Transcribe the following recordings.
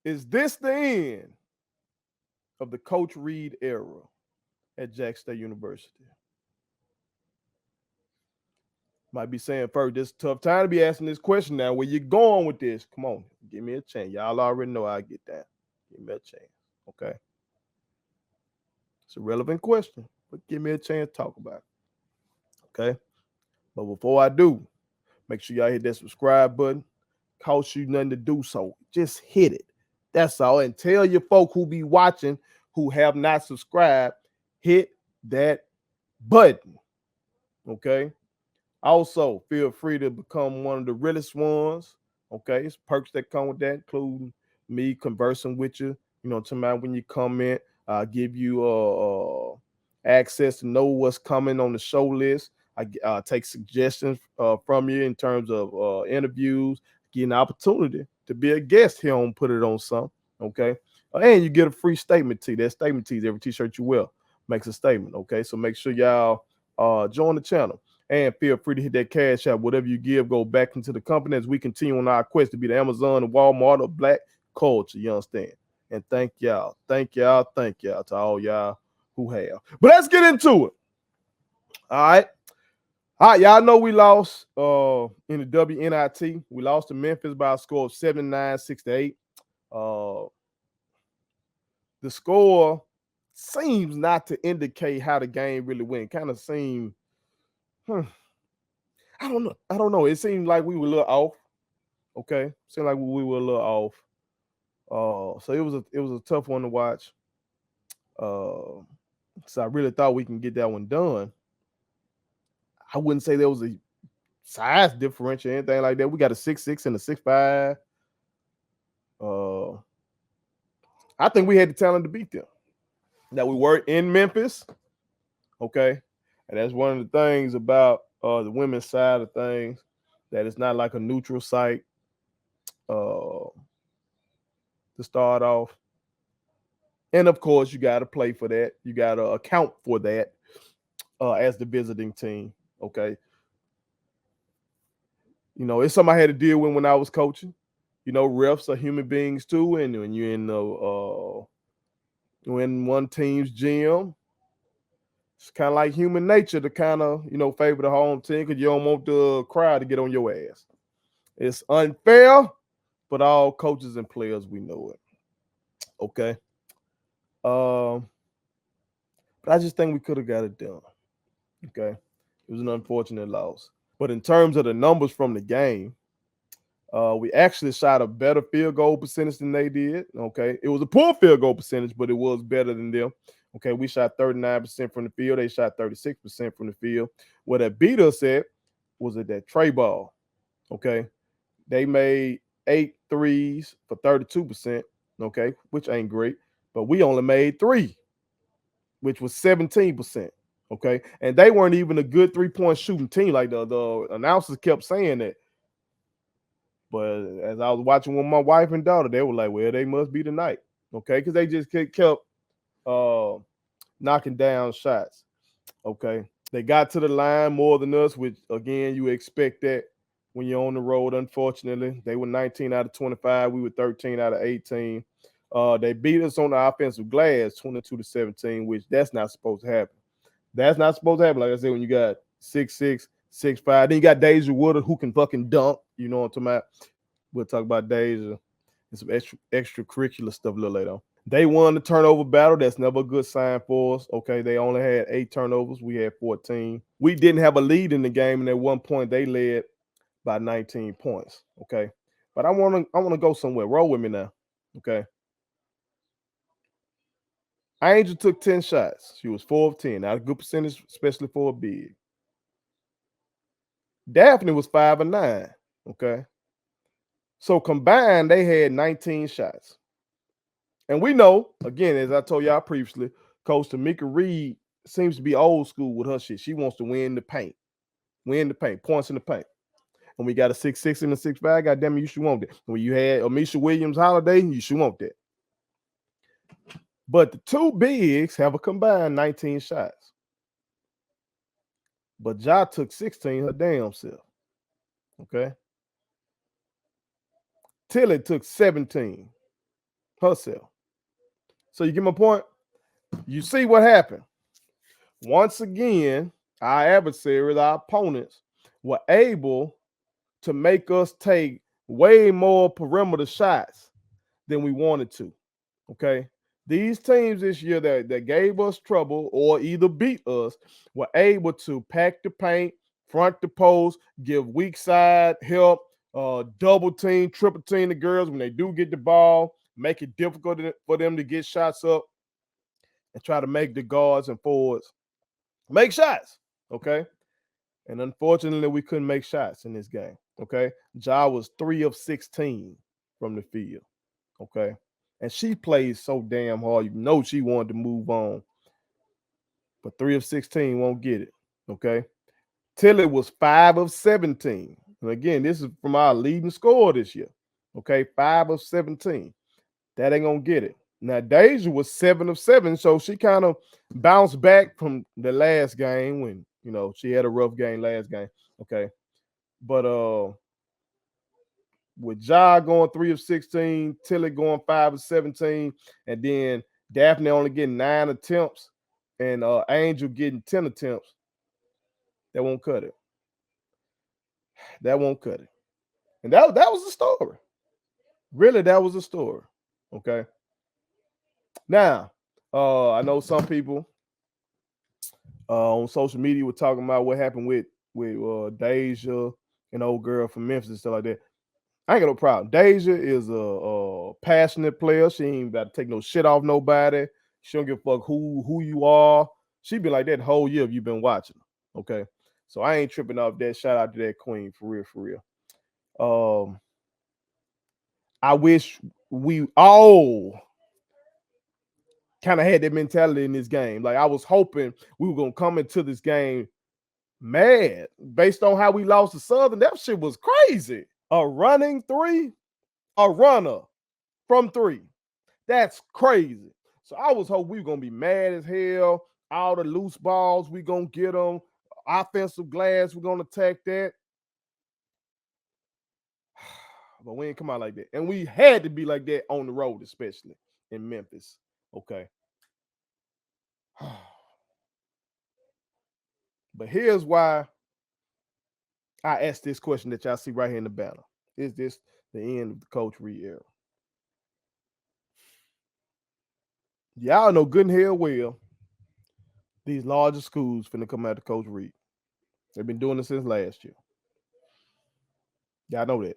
Is this the end of the Coach Reed era at Jack State University? Might be saying first, this is a tough time to be asking this question now. Where you going with this? Come on, give me a chance. Y'all already know I get that. Give me a chance. Okay. It's a relevant question, but give me a chance to talk about it. Okay. But before I do, make sure y'all hit that subscribe button. Cost you nothing to do so. Just hit it. That's all. And tell your folk who be watching who have not subscribed, hit that button. Okay. Also, feel free to become one of the realest ones. Okay. It's perks that come with that, including me conversing with you. You know, tomorrow when you comment, I'll give you access to know what's coming on the show list. I take suggestions from you in terms of interviews, get an opportunity to be a guest here on Put It On Some. Okay. And you get a free statement tee. That statement tees every t-shirt you wear makes a statement. Okay. So make sure y'all join the channel. And feel free to hit that cash out. Whatever you give, go back into the company as we continue on our quest to be the Amazon and Walmart of Black culture. You understand? And thank y'all to all y'all who have. But let's get into it. All right. All right, y'all know we lost in the WNIT. We lost to Memphis by a score of 79-68. The score seems not to indicate how the game really went. Kind of seemed, I don't know. It seemed like we were a little off. Okay, seemed like we were a little off. So it was a tough one to watch. So I really thought we can get that one done. I wouldn't say there was a size differential or anything like that. We got a 6'6" and a 6'5". I think we had the talent to beat them. Now we were in Memphis. Okay. And that's one of the things about the women's side of things, that it's not like a neutral site to start off. And of course, you got to play for that. You got to account for that as the visiting team. Okay. You know, it's something I had to deal with when I was coaching. You know, refs are human beings too. And when you're in one team's gym, it's kind of like human nature to kind of, you know, favor the home team because you don't want the crowd to get on your ass. It's unfair, but all coaches and players, we know it. Okay. But I just think we could have got it done. Okay. It was an unfortunate loss. But in terms of the numbers from the game, we actually shot a better field goal percentage than they did. Okay. It was a poor field goal percentage, but it was better than them. Okay. We shot 39% from the field. They shot 36% from the field. What that beat us at was at that tray ball. Okay. They made 8 threes for 32%. Okay. Which ain't great. But we only made 3, which was 17%. Okay. And they weren't even a good 3-point shooting team. Like the announcers kept saying that. But as I was watching with my wife and daughter, they were like, well, they must be tonight. Okay. Because they just kept knocking down shots. Okay. They got to the line more than us, which, again, you expect that when you're on the road, unfortunately. They were 19 out of 25. We were 13 out of 18. They beat us on the offensive glass 22-17, which that's not supposed to happen. That's not supposed to happen. Like I said, when you got 6'6", 6'5", then you got Deja Woodard who can fucking dunk. You know what I'm talking about? We'll talk about Deja and some extracurricular stuff a little later on. They won the turnover battle. That's never a good sign for us. Okay, they only had 8 turnovers. We had 14. We didn't have a lead in the game, and at one point they led by 19 points. Okay, but I want to go somewhere. Roll with me now. Okay. Angel took 10 shots. She was 4 of 10. Not a good percentage, especially for a big. Daphne was 5 of 9. Okay. So combined, they had 19 shots. And we know, again, as I told y'all previously, Coach Tamika Reed seems to be old school with her shit. She wants to win the paint. Points in the paint. And we got a 6'6" and a 6'5", goddamn it, you should want that. When you had Amisha Williams Holiday, you should want that. But the 2 bigs have a combined 19 shots. But Ja took 16 her damn self. Okay. Tilly took 17. herself. So you get my point? You see what happened. Once again, our adversaries, our opponents, were able to make us take way more perimeter shots than we wanted to. Okay. These teams this year that gave us trouble or either beat us were able to pack the paint, front the post, give weak side help, double team, triple team the girls when they do get the ball, make it difficult for them to get shots up, and try to make the guards and forwards make shots. Okay. And unfortunately, we couldn't make shots in this game. Okay. Ja was 3 of 16 from the field. Okay. And she plays so damn hard. You know she wanted to move on. But 3 of 16 won't get it. Okay. Tilly was 5 of 17. And again, this is from our leading scorer this year. Okay. 5 of 17. That ain't going to get it. Now, Deja was 7 of 7. So she kind of bounced back from the last game when, you know, she had a rough game last game. Okay. But with Ja going 3 of 16, Tilly going 5 of 17, and then Daphne only getting 9 attempts, and Angel getting 10 attempts, that won't cut it. That won't cut it. And that was the story. Really, that was the story. Okay. Now, I know some people on social media were talking about what happened with Deja, an old girl from Memphis and stuff like that. I ain't got no problem. Deja is a passionate player. She ain't about to take no shit off nobody. She don't give a fuck who you are. She been like that the whole year if you've been watching. Okay. So I ain't tripping off that. Shout out to that queen for real, for real. I wish we all kind of had that mentality in this game. Like I was hoping we were gonna come into this game mad based on how we lost to Southern. That shit was crazy. A running three, a runner from 3. That's crazy. So I was hoping we were gonna be mad as hell. All the loose balls, we gonna get them. Offensive glass, we're gonna attack that. But we ain't come out like that. And we had to be like that on the road, especially in Memphis. Okay. But here's why I asked this question that y'all see right here in the banner. Is this the end of the Coach Reed era? Y'all know good and hell well these larger schools finna come out to Coach Reed. They've been doing it since last year. Y'all know that.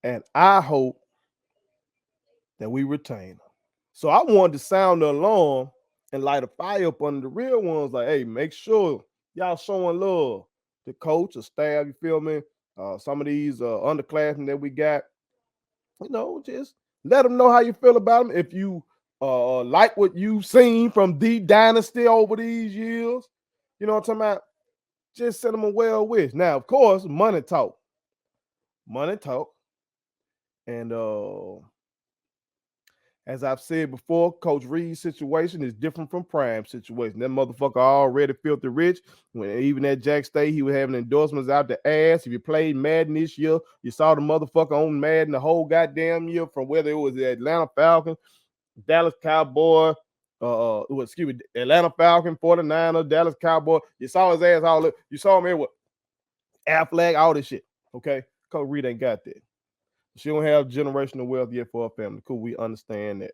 And I hope that we retain them. So I wanted to sound the alarm and light a fire up under the real ones. Like, hey, make sure y'all showing love to coach, the staff, you feel me? Some of these underclassmen that we got, you know, just let them know how you feel about them. If you like what you've seen from the dynasty over these years, you know what I'm talking about? Just send them a well wish. Now, of course, money talk. Money talk. And as I've said before, Coach Reed's situation is different from Prime's situation. That motherfucker already filthy rich. When even at Jack State, he was having endorsements out the ass. If you played Madden this year, you saw the motherfucker on Madden the whole goddamn year, from whether it was the Atlanta Falcons, Dallas Cowboy, Atlanta Falcon, 49er, Dallas Cowboy. You saw his ass all up. You saw him here with Affleck, all this shit. Okay? Coach Reed ain't got that. She don't have generational wealth yet for her family. Cool, we understand that.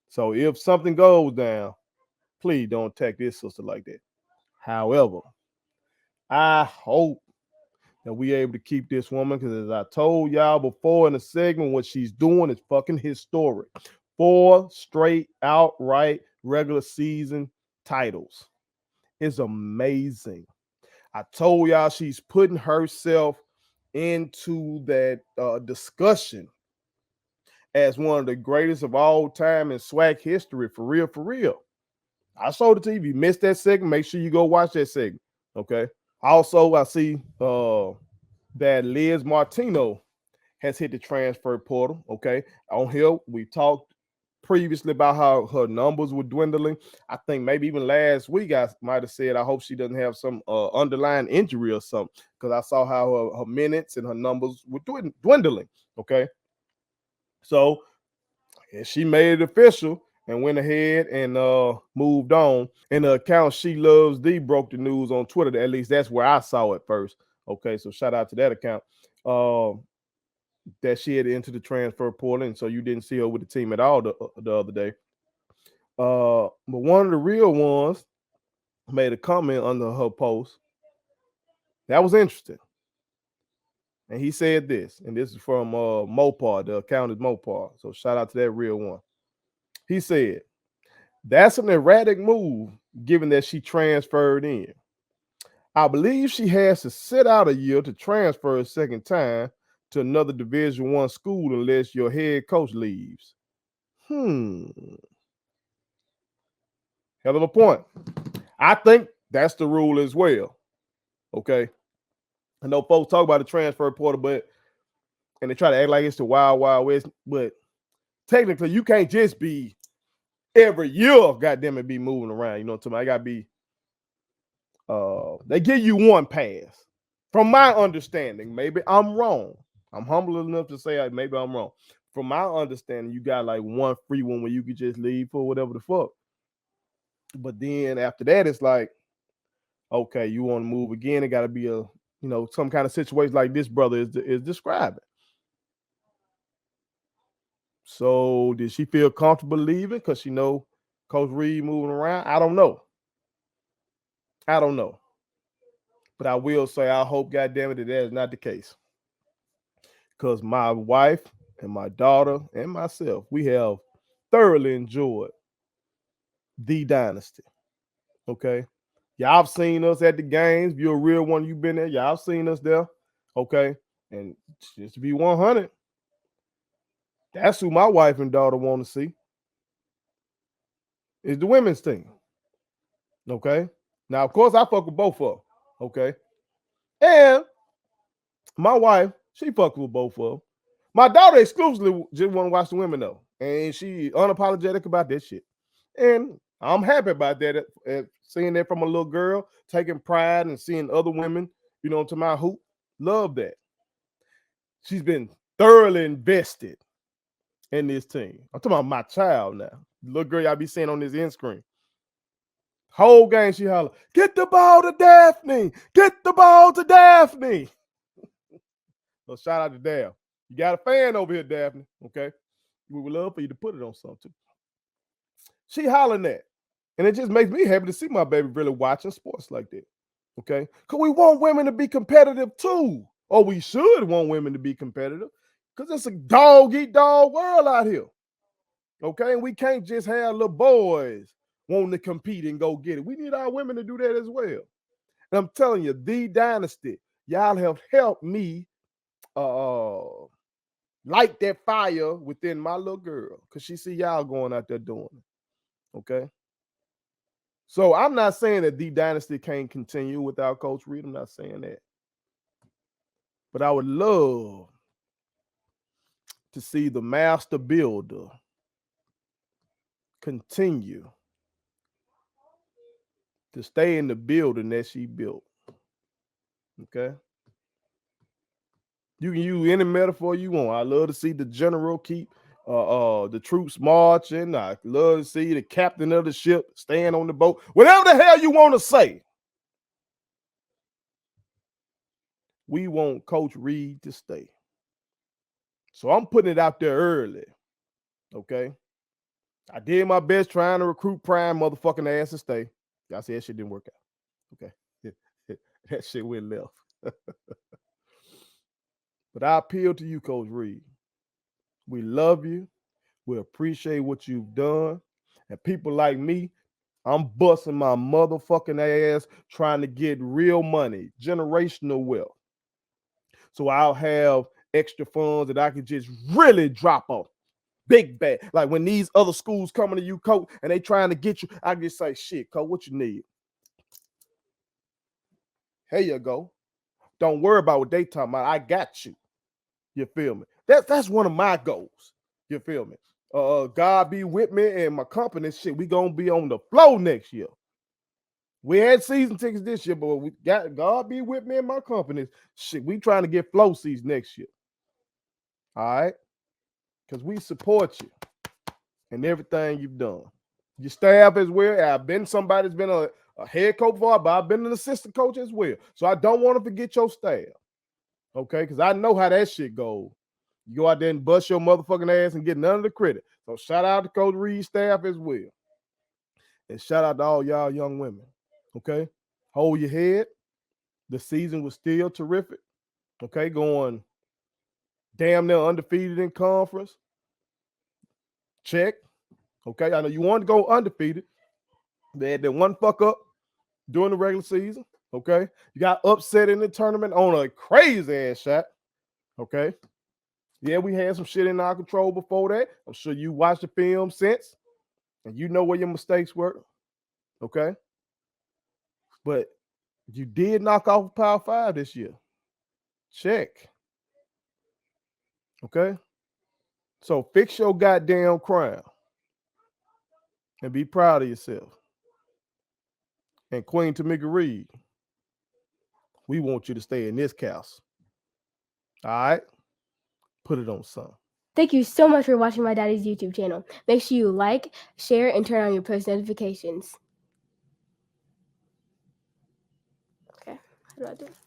So if something goes down, please don't attack this sister like that. However, I hope that we able to keep this woman, because as I told y'all before in the segment, what she's doing is fucking historic. 4 straight outright regular season titles. It's amazing. I told y'all she's putting herself into that discussion as one of the greatest of all time in SWAC history, for real, for real. I showed it to you. If you missed that segment, make sure you go watch that segment, okay? Also, I see that Liz Martino has hit the transfer portal, okay? On here, we talked previously about how her numbers were dwindling. I think maybe even last week I might have said I hope she doesn't have some underlying injury or something, because I saw how her minutes and her numbers were dwindling, okay? So she made it official and went ahead and moved on. And the account She Loves D broke the news on Twitter. At least that's where I saw it first. Okay, so shout out to that account. That she had entered the transfer portal, and so you didn't see her with the team at all the other day. But one of the real ones made a comment under her post that was interesting. And he said this, and this is from Mopar, the account is Mopar. So shout out to that real one. He said, "That's an erratic move, given that she transferred in. I believe she has to sit out a year to transfer a second time to another Division I school unless your head coach leaves." Hell of a point. I think that's the rule as well. Okay. I know folks talk about the transfer portal, and they try to act like it's the wild, wild west, but technically you can't just be every year, goddamn it, be moving around. You know what I'm talking about? I gotta be they give you one pass. From my understanding, maybe I'm wrong. I'm humble enough to say maybe I'm wrong. From my understanding, you got like one free one where you could just leave for whatever the fuck. But then after that, it's like, okay, you want to move again. It got to be some kind of situation like this brother is describing. So did she feel comfortable leaving because she know Coach Reed moving around? I don't know. But I will say I hope, goddamn it, that is not the case. Because my wife and my daughter and myself, we have thoroughly enjoyed the dynasty. Okay. Y'all have seen us at the games. If you're a real one, you've been there. Y'all have seen us there. Okay. And just to be 100, that's who my wife and daughter want to see. Is the women's team. Okay. Now, of course, I fuck with both of them. Okay. And my wife, she fucks with both of them. My daughter exclusively just want to watch the women though. And she unapologetic about that shit. And I'm happy about that. Seeing that from a little girl, taking pride and seeing other women, to my hoop. Love that. She's been thoroughly invested in this team. I'm talking about my child now. The little girl y'all be seeing on this end screen. Whole game she holler, "Get the ball to Daphne! Get the ball to Daphne!" So shout out to Daphne. You got a fan over here, Daphne. Okay. We would love for you to put it on something. She hollering that. And it just makes me happy to see my baby really watching sports like that. Okay. Because we want women to be competitive too. Or we should want women to be competitive. Because it's a dog-eat-dog world out here. Okay. And we can't just have little boys wanting to compete and go get it. We need our women to do that as well. And I'm telling you, the dynasty, y'all have helped me light that fire within my little girl because she see y'all going out there doing it. Okay. So I'm not saying that the dynasty can't continue without Coach Reed. I'm not saying that. But I would love to see the master builder continue to stay in the building that she built. Okay. You can use any metaphor you want. I love to see the general keep the troops marching. I love to see the captain of the ship stand on the boat. Whatever the hell you want to say. We want Coach Reed to stay. So I'm putting it out there early. Okay. I did my best trying to recruit Prime motherfucking ass to stay. Y'all see that shit didn't work out. Okay. That shit went left. But I appeal to you, Coach Reed. We love you. We appreciate what you've done. And people like me, I'm busting my motherfucking ass trying to get real money, generational wealth. So I'll have extra funds that I can just really drop off. Big bad. Like when these other schools coming to you, coach, and they trying to get you, I just say, "Shit, coach, what you need? Here you go. Don't worry about what they talking about. I got you." You feel me? That's one of my goals. You feel me? God be with me and my company. Shit, we gonna be on the flow next year. We had season tickets this year, but we got God be with me and my company. Shit, we trying to get flow seats next year. All right. because we support you in everything you've done. Your staff as well. I've been somebody that's been a head coach before, but I've been an assistant coach as well. So I don't want to forget your staff. Okay, because I know how that shit goes. You go out there and bust your motherfucking ass and get none of the credit. So shout out to Coach Reed's staff as well. And shout out to all y'all young women. Okay, hold your head. The season was still terrific. Okay, going damn near undefeated in conference. Check. Okay, I know you wanted to go undefeated. They had that one fuck up during the regular season. Okay, you got upset in the tournament on a crazy ass shot. Okay, yeah, we had some shit in our control before that. I'm sure you watched the film since, and you know where your mistakes were. Okay, but you did knock off Power 5 this year. Check. Okay, so fix your goddamn crown and be proud of yourself. And Queen Tamika Reed, we want you to stay in this house. All right? Put it on some. Thank you so much for watching my daddy's YouTube channel. Make sure you like, share, and turn on your post notifications. Okay, how do I do it?